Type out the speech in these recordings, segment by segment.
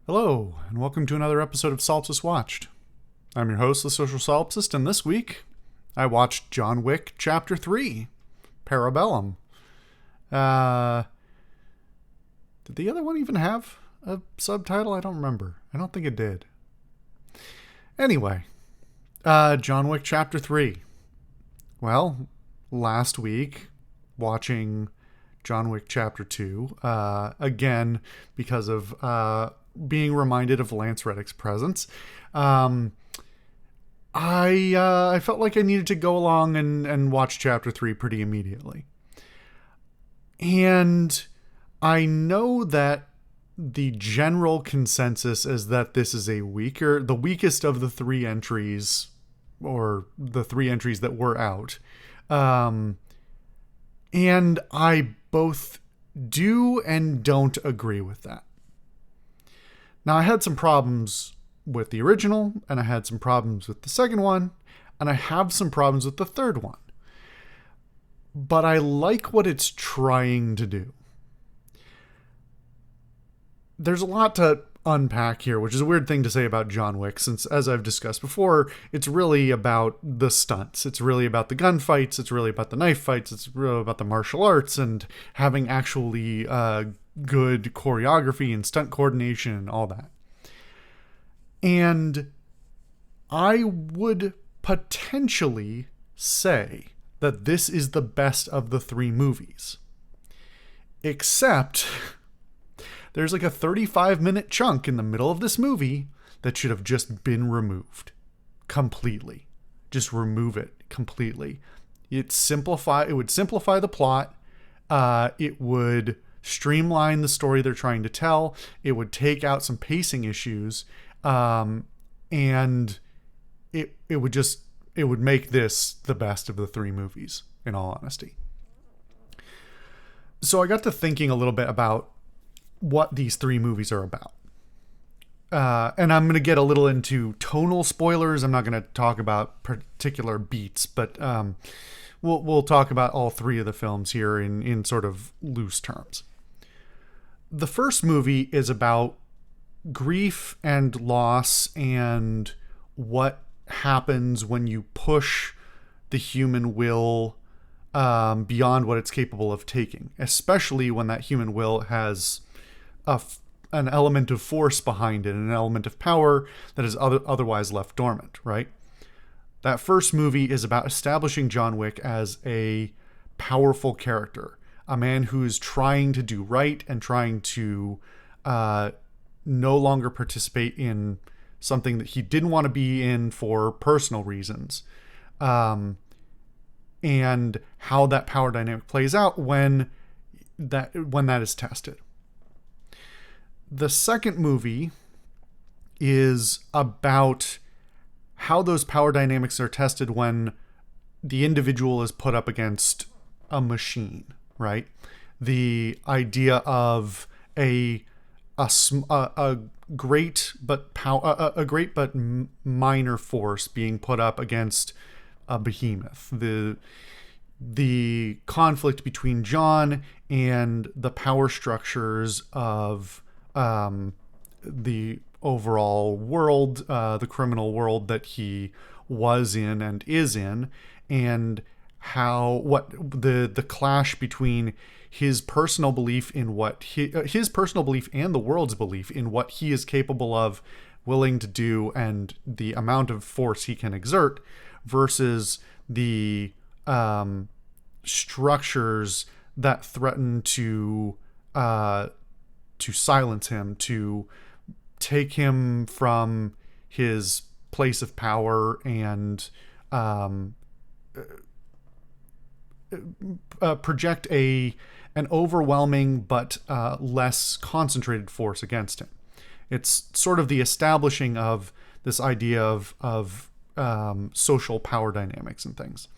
Hello, and welcome to another episode of Solipsist Watched. I'm your host, the Social Solipsist, and this week I watched John Wick Chapter 3, Parabellum. Did the other one even have a subtitle? I don't remember. I don't think it did. Anyway, John Wick Chapter 3. Well, last week, watching John Wick Chapter 2, again, because of being reminded of Lance Reddick's presence, I felt like I needed to go along and watch Chapter 3 pretty immediately. And I know that the general consensus is that this is the weakest of the three entries, or the three entries that were out. And I both do and don't agree with that. Now, I had some problems with the original, and I had some problems with the second one, and I have some problems with the third one. But I like what it's trying to do. There's a lot to unpack here, which is a weird thing to say about John Wick, since, as I've discussed before, it's really about the stunts. It's really about the gunfights. It's really about the knife fights. It's really about the martial arts and having actually good choreography and stunt coordination and all that. And I would potentially say that this is the best of the three movies. Except there's like a 35-minute chunk in the middle of this movie that should have just been removed completely. Just remove it completely. It would simplify the plot. It would streamline the story they're trying to tell. It would take out some pacing issues. And it would make this the best of the three movies, in all honesty. So I got to thinking a little bit about what these three movies are about. And I'm going to get a little into tonal spoilers. I'm not going to talk about particular beats, but we'll talk about all three of the films here in sort of loose terms. The first movie is about grief and loss and what happens when you push the human will beyond what it's capable of taking, especially when that human will has an element of force behind it, an element of power that is otherwise left dormant, right? That first movie is about establishing John Wick as a powerful character, a man who is trying to do right and trying to no longer participate in something that he didn't want to be in for personal reasons. And how that power dynamic plays out when that is tested. The second movie is about how those power dynamics are tested when the individual is put up against a machine, right? The idea of a great but minor force being put up against a behemoth. The conflict between John and the power structures of the overall world, the criminal world that he was in and is in, and the clash between his personal belief in his personal belief and the world's belief in what he is capable of, willing to do, and the amount of force he can exert versus the structures that threaten to silence him, to take him from his place of power and project an overwhelming but less concentrated force against him. It's sort of the establishing of this idea of social power dynamics and things.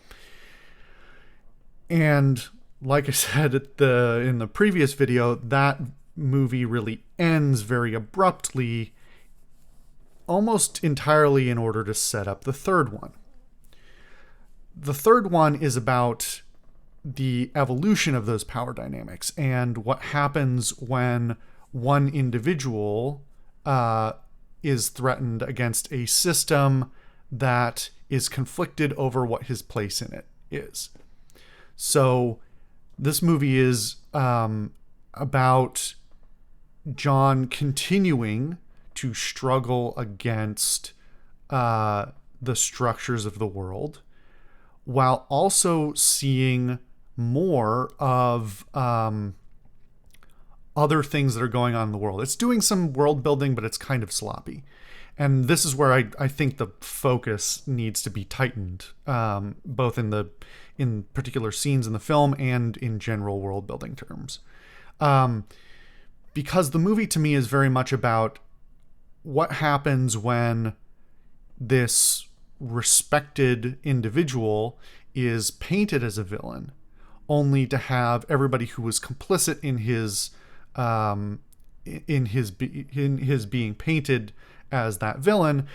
And like I said in the previous video, that movie really ends very abruptly, almost entirely in order to set up the third one. The third one is about the evolution of those power dynamics and what happens when one individual is threatened against a system that is conflicted over what his place in it is. So this movie is about John continuing to struggle against the structures of the world, while also seeing more of other things that are going on in the world. It's doing some world building, but it's kind of sloppy. And this is where I think the focus needs to be tightened, both in particular scenes in the film and in general world building terms. Because the movie to me is very much about what happens when this respected individual is painted as a villain, only to have everybody who was complicit in his being painted as that villain,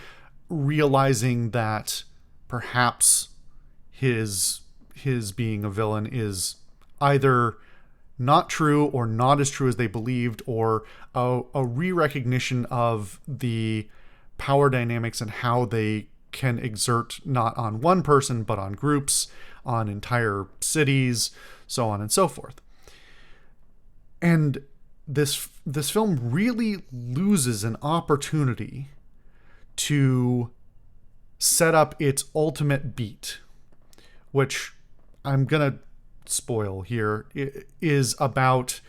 realizing that perhaps his being a villain is either not true or not as true as they believed, or a re-recognition of the power dynamics and how they can exert not on one person but on groups, on entire cities, so on and so forth. And this film really loses an opportunity to set up its ultimate beat, which I'm gonna spoil here, is about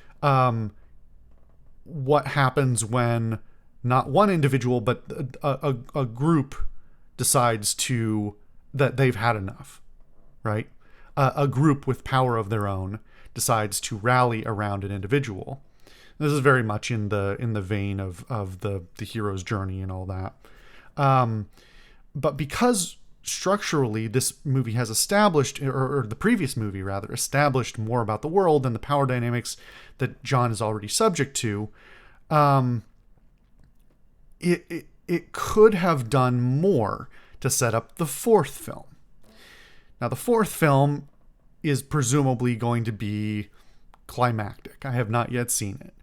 what happens when not one individual but a group decides that they've had enough, right? A group with power of their own decides to rally around an individual. This is very much in the vein of the hero's journey and all that. But because structurally this movie has established, or the previous movie rather, established more about the world and the power dynamics that John is already subject to, it could have done more to set up the fourth film. Now, the fourth film is presumably going to be climactic. I have not yet seen it.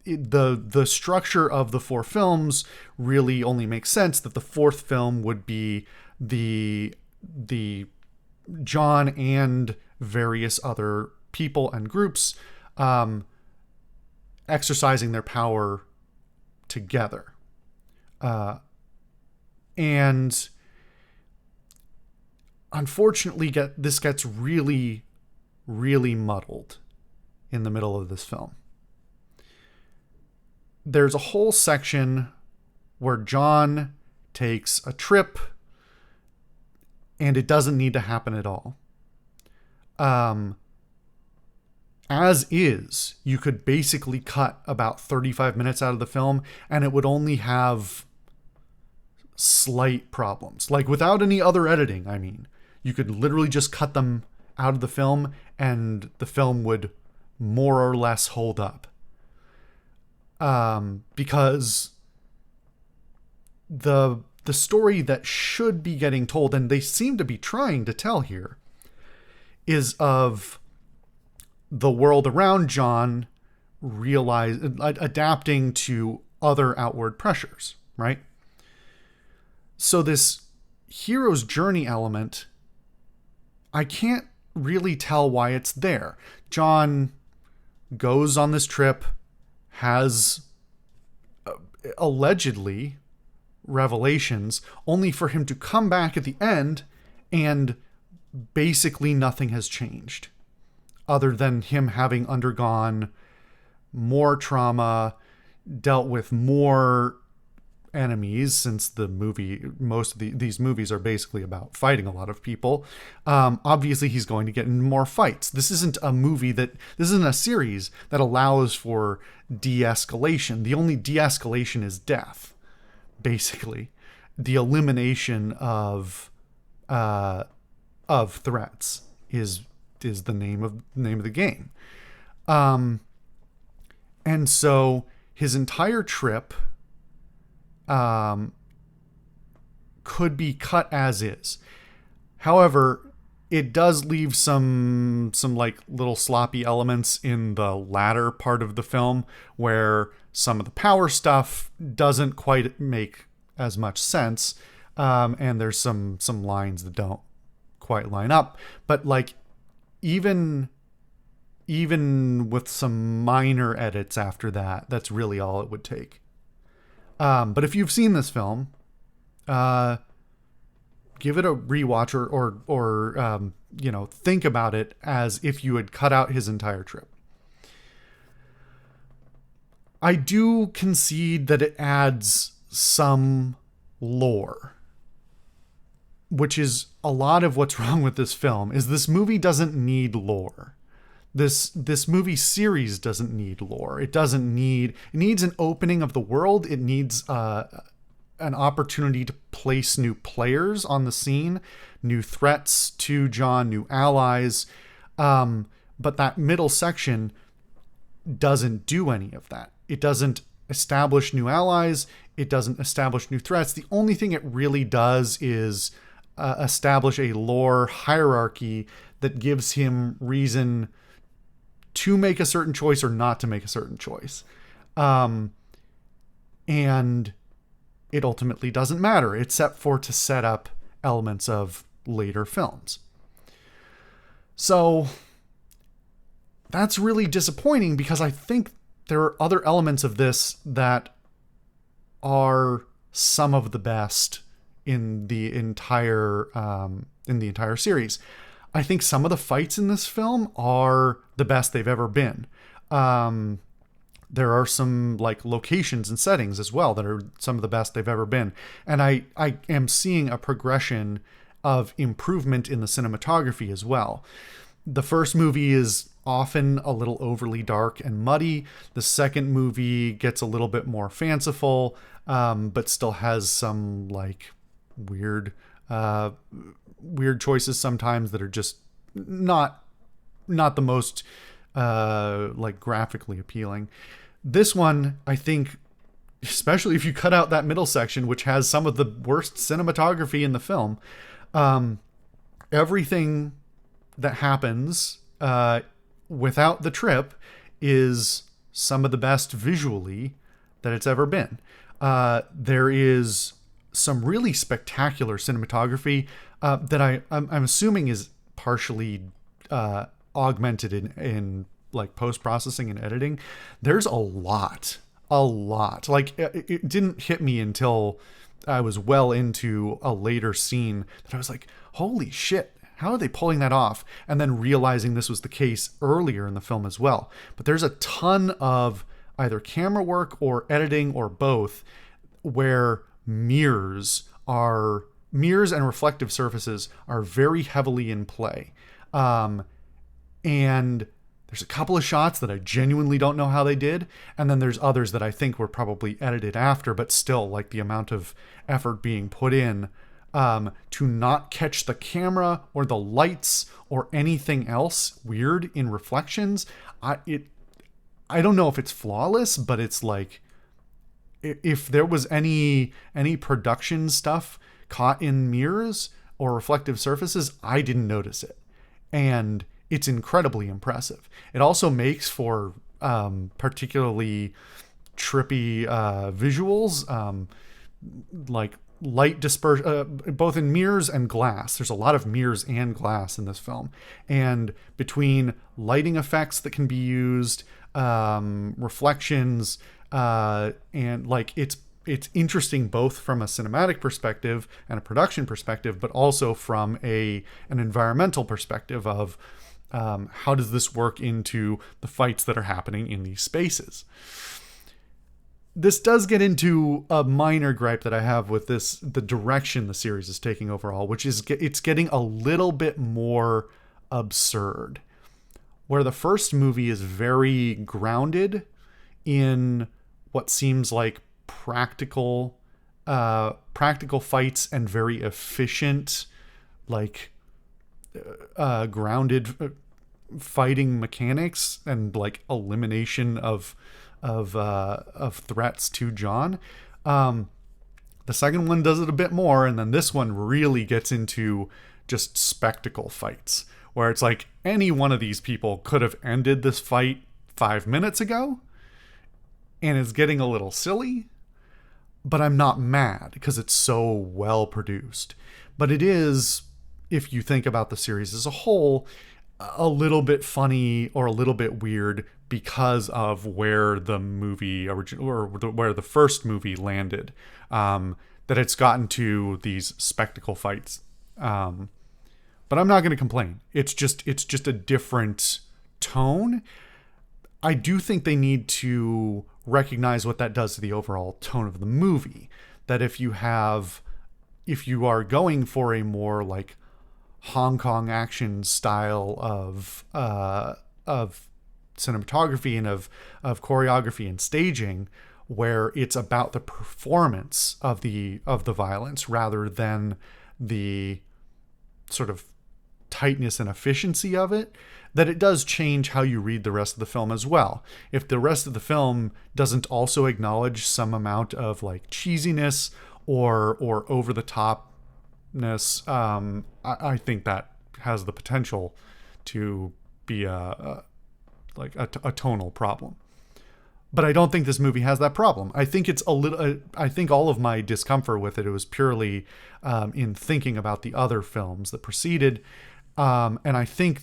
The structure of the four films really only makes sense that the fourth film would be the John and various other people and groups exercising their power together. And unfortunately, this gets really, really muddled in the middle of this film. There's a whole section where John takes a trip, and it doesn't need to happen at all. As is, you could basically cut about 35 minutes out of the film, and it would only have slight problems. Like, without any other editing, I mean. You could literally just cut them out of the film, and the film would more or less hold up. Because the story that should be getting told, and they seem to be trying to tell here, is of the world around John adapting to other outward pressures, right? So this hero's journey element, I can't really tell why it's there. John goes on this trip, has allegedly revelations, only for him to come back at the end and basically nothing has changed other than him having undergone more trauma, dealt with more enemies, since most of these movies are basically about fighting a lot of people. Obviously he's going to get in more fights. This isn't a series that allows for de-escalation. The only de-escalation is death, basically. The elimination of threats is the name of the game. And so his entire trip could be cut as is. However, it does leave some like little sloppy elements in the latter part of the film where some of the power stuff doesn't quite make as much sense, and there's some lines that don't quite line up. But like even with some minor edits after that, that's really all it would take. But if you've seen this film, give it a rewatch or think about it as if you had cut out his entire trip. I do concede that it adds some lore, which is a lot of what's wrong with this film. Is this movie doesn't need lore. This movie series doesn't need lore. It needs an opening of the world. It needs an opportunity to place new players on the scene, new threats to John, new allies. But that middle section doesn't do any of that. It doesn't establish new allies. It doesn't establish new threats. The only thing it really does is establish a lore hierarchy that gives him reason to make a certain choice or not to make a certain choice. And it ultimately doesn't matter, except for to set up elements of later films. So that's really disappointing because I think there are other elements of this that are some of the best in the entire series. I think some of the fights in this film are the best they've ever been. There are some like locations and settings as well that are some of the best they've ever been. And I am seeing a progression of improvement in the cinematography as well. The first movie is often a little overly dark and muddy. The second movie gets a little bit more fanciful, but still has some like weird choices sometimes that are just not the most like graphically appealing. This one, I think, especially if you cut out that middle section, which has some of the worst cinematography in the film, everything that happens without the trip is some of the best visually that it's ever been. There is some really spectacular cinematography that I'm assuming is partially augmented in like post-processing and editing. There's a lot. Like it didn't hit me until I was well into a later scene that I was like, holy shit, how are they pulling that off? And then realizing this was the case earlier in the film as well. But there's a ton of either camera work or editing or both where mirrors and reflective surfaces are very heavily in play. And there's a couple of shots that I genuinely don't know how they did. And then there's others that I think were probably edited after, but still like the amount of effort being put in to not catch the camera or the lights or anything else weird in reflections. I don't know if it's flawless, but it's like, if there was any production stuff caught in mirrors or reflective surfaces, I didn't notice it. And it's incredibly impressive. It also makes for particularly trippy visuals, like light dispersion, both in mirrors and glass. There's a lot of mirrors and glass in this film. And between lighting effects that can be used, reflections, and like it's interesting both from a cinematic perspective and a production perspective, but also from an environmental perspective of how does this work into the fights that are happening in these spaces. This does get into a minor gripe that I have with the direction the series is taking overall, which is it's getting a little bit more absurd. Where the first movie is very grounded in what seems like practical fights and very efficient, like grounded fighting mechanics and like elimination of threats to John. The second one does it a bit more, and then this one really gets into just spectacle fights, where it's like any one of these people could have ended this fight 5 minutes ago, and it's getting a little silly, but I'm not mad because it's so well produced. But it is, if you think about the series as a whole, a little bit funny or a little bit weird because of where the movie where the first movie landed. That it's gotten to these spectacle fights. But I'm not going to complain. It's just a different tone. I do think they need to recognize what that does to the overall tone of the movie. That if you are going for a more like Hong Kong action style of cinematography and of choreography and staging, where it's about the performance of the violence rather than the sort of tightness and efficiency of it, that it does change how you read the rest of the film as well. If the rest of the film doesn't also acknowledge some amount of like cheesiness or over the topness, I think that has the potential to be a tonal problem. But I don't think this movie has that problem. I think it's a little. I think all of my discomfort with it was purely in thinking about the other films that preceded, and I think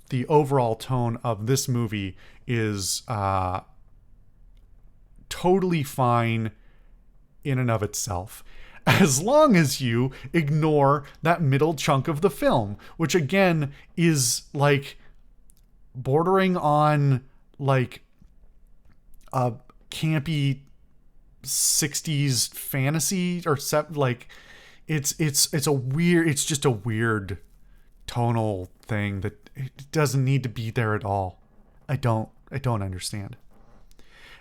the overall tone of this movie is totally fine in and of itself, as long as you ignore that middle chunk of the film, which again is like bordering on like a campy 60s fantasy or like it's just a weird tonal thing that it doesn't need to be there at all. I don't understand.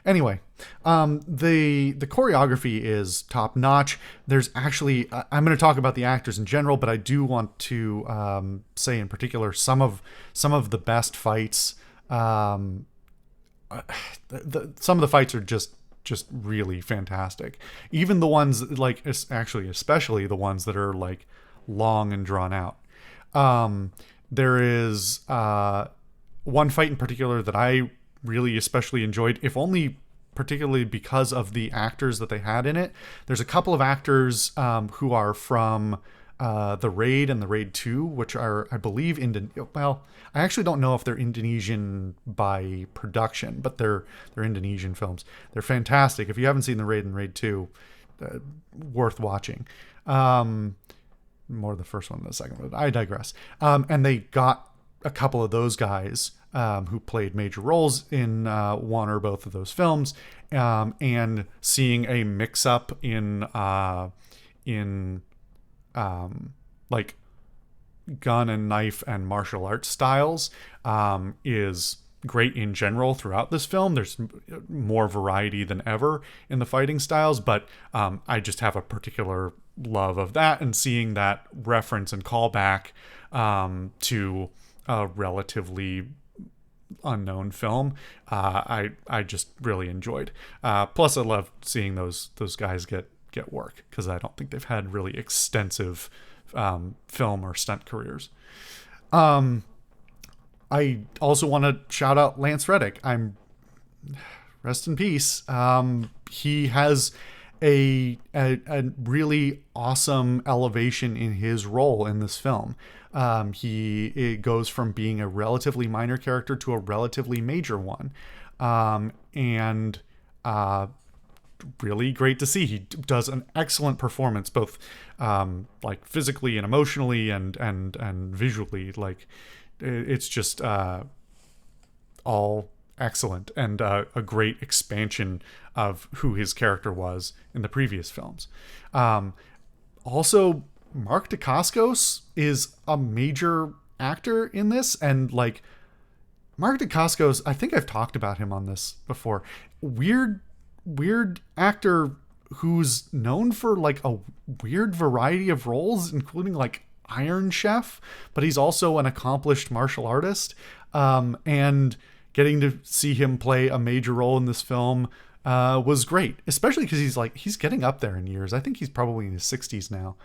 Anyway, the choreography is top notch. There's actually I'm going to talk about the actors in general, but I do want to say in particular some of the best fights. Some of the fights are just really fantastic. Even the ones like especially the ones that are like long and drawn out. There is one fight in particular that I really especially enjoyed, if only particularly because of the actors that they had in it. There's a couple of actors who are from The Raid and The Raid 2, which are, I believe, well, I actually don't know if they're Indonesian by production, but they're Indonesian films. They're fantastic. If you haven't seen The Raid and Raid 2, worth watching. More the first one than the second one. I digress. And they got a couple of those guys who played major roles in one or both of those films, and seeing a mix-up in like gun and knife and martial arts styles is great in general throughout this film. There's more variety than ever in the fighting styles, but I just have a particular love of that, and seeing that reference and callback to a relatively unknown film, I just really enjoyed. Plus, I love seeing those guys get work, because I don't think they've had really extensive film or stunt careers. I also want to shout out Lance Reddick. Rest in peace. He has a really awesome elevation in his role in this film. It goes from being a relatively minor character to a relatively major one, and really great to see. He does an excellent performance, both like physically and emotionally and visually. Like it's just all excellent, and a great expansion of who his character was in the previous films. Also, Mark Dacascos is a major actor in this, and like Mark Dacascos, I think I've talked about him on this before. Weird actor who's known for like a weird variety of roles, including like Iron Chef, but he's also an accomplished martial artist. And getting to see him play a major role in this film was great, especially because he's getting up there in years. I think he's probably in his 60s now.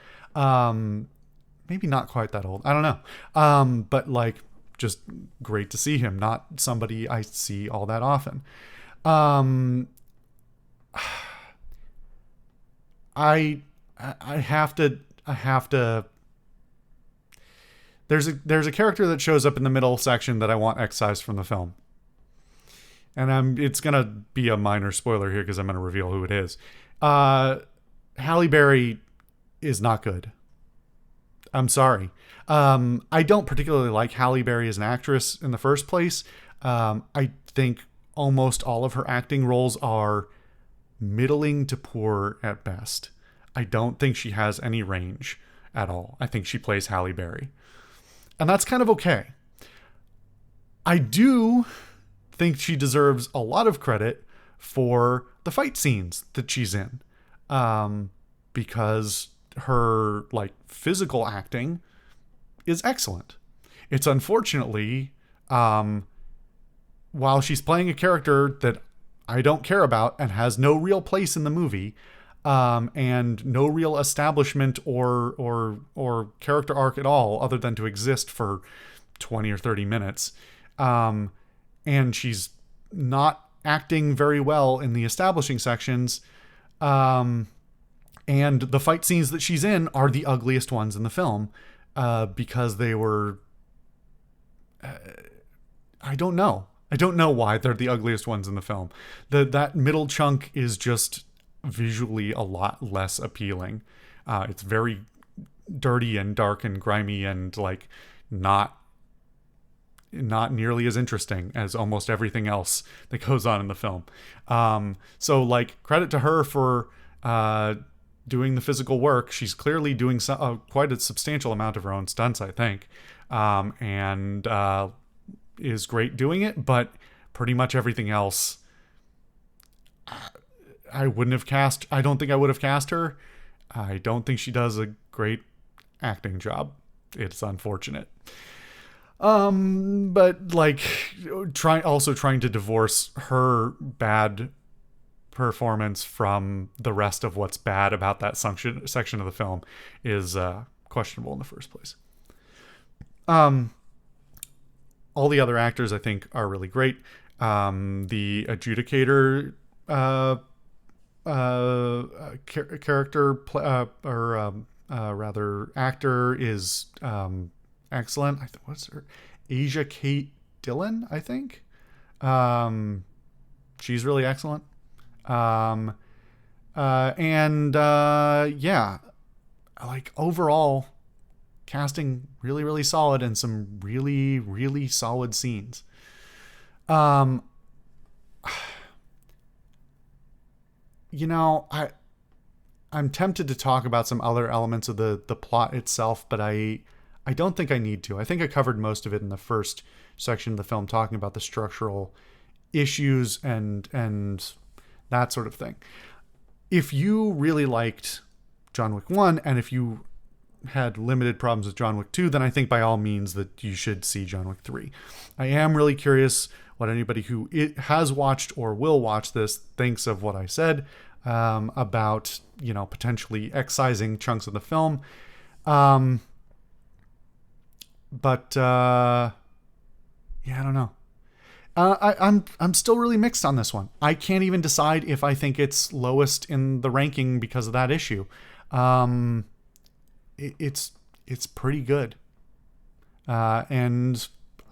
maybe not quite that old. I don't know. But like, just great to see him. Not somebody I see all that often. I have to. There's a character that shows up in the middle section that I want excised from the film, and it's gonna be a minor spoiler here because I'm gonna reveal who it is. Halle Berry is not good. I'm sorry. I don't particularly like Halle Berry as an actress in the first place. I think almost all of her acting roles are middling to poor at best. I don't think she has any range at all. I think she plays Halle Berry. And that's kind of okay. I do think she deserves a lot of credit for the fight scenes that she's in. Because her like physical acting is excellent. It's unfortunately, while she's playing a character that I don't care about and has no real place in the movie, and no real establishment or character arc at all, other than to exist for 20 or 30 minutes, and she's not acting very well in the establishing sections. And the fight scenes that she's in are the ugliest ones in the film, because they were, I don't know why they're the ugliest ones in the film. That middle chunk is just visually a lot less appealing. It's very dirty and dark and grimy and like not nearly as interesting as almost everything else that goes on in the film. So like, credit to her for doing the physical work. She's clearly doing quite a substantial amount of her own stunts, I think, and is great doing it. But pretty much everything else, I don't think I would have cast her. I don't think she does a great acting job. It's unfortunate. But like, trying to divorce her bad performance from the rest of what's bad about that section of the film is questionable in the first place. All the other actors I think are really great. The adjudicator actor is excellent. What's her? Asia Kate Dillon, I think. She's really excellent. Yeah, like overall casting really, really solid and some really, really solid scenes. You know, I'm tempted to talk about some other elements of the plot itself, but I don't think I need to. I think I covered most of it in the first section of the film, talking about the structural issues and that sort of thing. If you really liked John Wick 1, and if you had limited problems with John Wick 2, then I think by all means that you should see John Wick 3. I am really curious what anybody who has watched or will watch this thinks of what I said about, potentially excising chunks of the film. But I don't know. I'm still really mixed on this one. I can't even decide if I think it's lowest in the ranking because of that issue. It's pretty good. And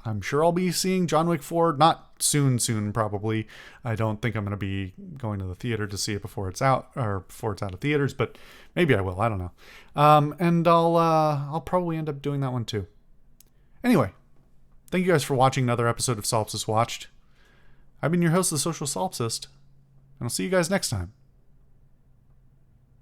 I'm sure I'll be seeing John Wick 4, not soon probably. I don't think I'm going to be going to the theater to see it before it's out, or before it's out of theaters, but maybe I will. I don't know. And I'll probably end up doing that one too. Anyway, thank you guys for watching another episode of Solipsist Watched. I've been your host, the Social Solipsist, and I'll see you guys next time.